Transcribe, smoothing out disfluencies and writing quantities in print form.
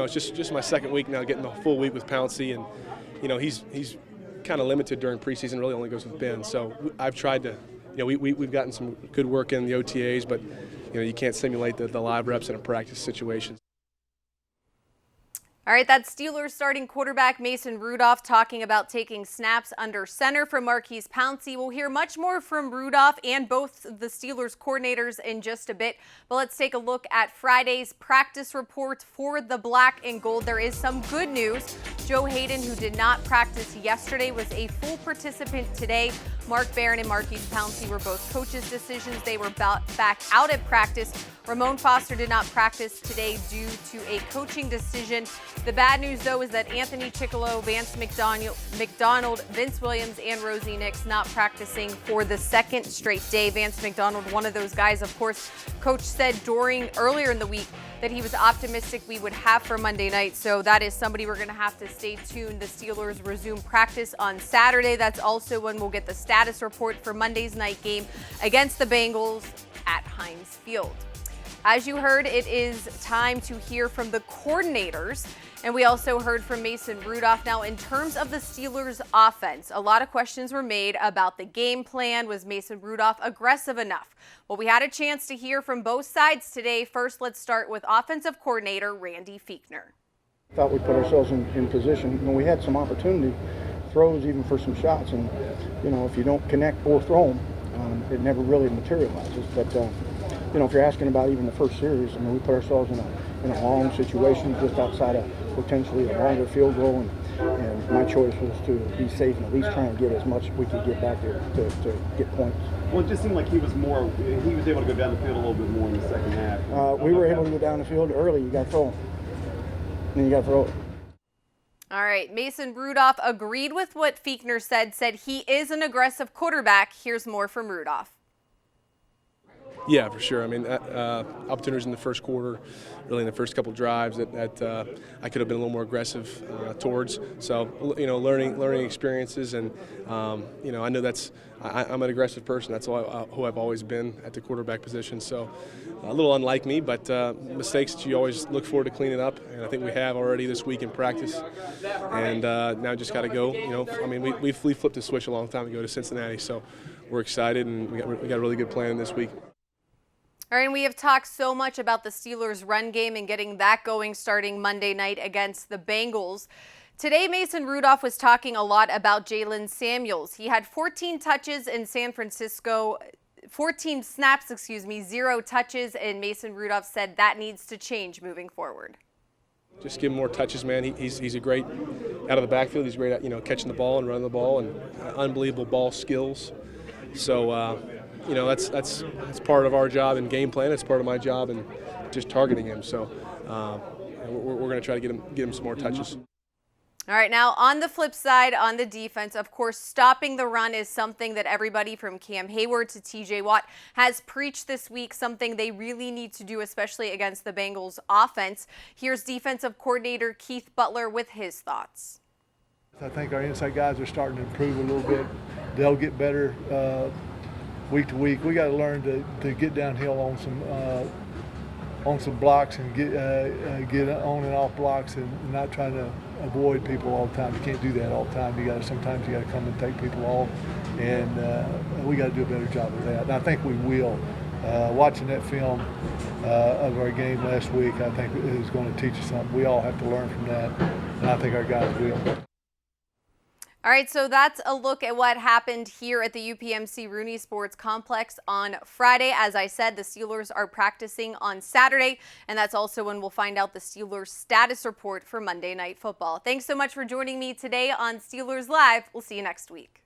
it's just my second week now, getting the full week with Pouncy, and he's kind of limited during preseason. Really, only goes with Ben. So I've tried to, we've gotten some good work in the OTAs, but you can't simulate the live reps in a practice situation. All right, that's Steelers starting quarterback Mason Rudolph talking about taking snaps under center from Marquise Pouncy. We'll hear much more from Rudolph and both the Steelers coordinators in just a bit. But let's take a look at Friday's practice report for the black and gold. There is some good news. Joe Hayden, who did not practice yesterday, was a full participant today. Mark Barron and Marquise Pouncy were both coaches' decisions. They were back out at practice. Ramon Foster did not practice today due to a coaching decision. The bad news, though, is that Anthony Chickillo, Vance McDonald, Vince Williams, and Rosie Nix not practicing for the second straight day. Vance McDonald, one of those guys, of course, Coach said earlier in the week that he was optimistic we would have for Monday night. So that is somebody we're going to have to stay tuned. The Steelers resume practice on Saturday. That's also when we'll get the status report for Monday's night game against the Bengals at Heinz Field. As you heard, it is time to hear from the coordinators, and we also heard from Mason Rudolph. Now, in terms of the Steelers' offense, a lot of questions were made about the game plan. Was Mason Rudolph aggressive enough? Well, we had a chance to hear from both sides today. First, let's start with offensive coordinator Randy Fichtner. I thought we put ourselves in position. We had some opportunity, throws even for some shots, and if you don't connect or throw them, it never really materializes. But if you're asking about even the first series, we put ourselves in a long situation just outside of potentially a longer field goal, and my choice was to be safe and at least try and get as much we could get back there to get points. Well, it just seemed like he was able to go down the field a little bit more in the second half. We were able to go down the field early. You got to throw. Then you got to throw it. All right, Mason Rudolph agreed with what Fichtner said he is an aggressive quarterback. Here's more from Rudolph. Yeah, for sure. Opportunities in the first quarter, really in the first couple drives that I could have been a little more aggressive towards. So, learning experiences, and I know I'm an aggressive person. That's who I've always been at the quarterback position. So, a little unlike me, but mistakes that you always look forward to cleaning up, and I think we have already this week in practice. And now just got to go. We flipped the switch a long time ago to Cincinnati, so we're excited, and we got a really good plan this week. All right, and we have talked so much about the Steelers' run game and getting that going starting Monday night against the Bengals. Today, Mason Rudolph was talking a lot about Jalen Samuels. He had 14 touches in San Francisco, 14 snaps, 0 touches, and Mason Rudolph said that needs to change moving forward. Just give him more touches, man. He's a great out of the backfield. He's great at catching the ball and running the ball, and unbelievable ball skills. So. That's part of our job in game plan. It's part of my job in just targeting him. So we're going to try to get him some more touches. All right, now on the flip side, on the defense, of course, stopping the run is something that everybody from Cam Hayward to TJ Watt has preached this week, something they really need to do, especially against the Bengals offense. Here's defensive coordinator Keith Butler with his thoughts. I think our inside guys are starting to improve a little bit. They'll get better week to week. We got to learn to get downhill on some blocks and get on and off blocks, and not trying to avoid people all the time. You can't do that all the time. Sometimes you got to come and take people off, and we got to do a better job of that. And I think we will. Watching that film of our game last week, I think is going to teach us something. We all have to learn from that, and I think our guys will. All right, so that's a look at what happened here at the UPMC Rooney Sports Complex on Friday. As I said, the Steelers are practicing on Saturday, and that's also when we'll find out the Steelers status report for Monday Night Football. Thanks so much for joining me today on Steelers Live. We'll see you next week.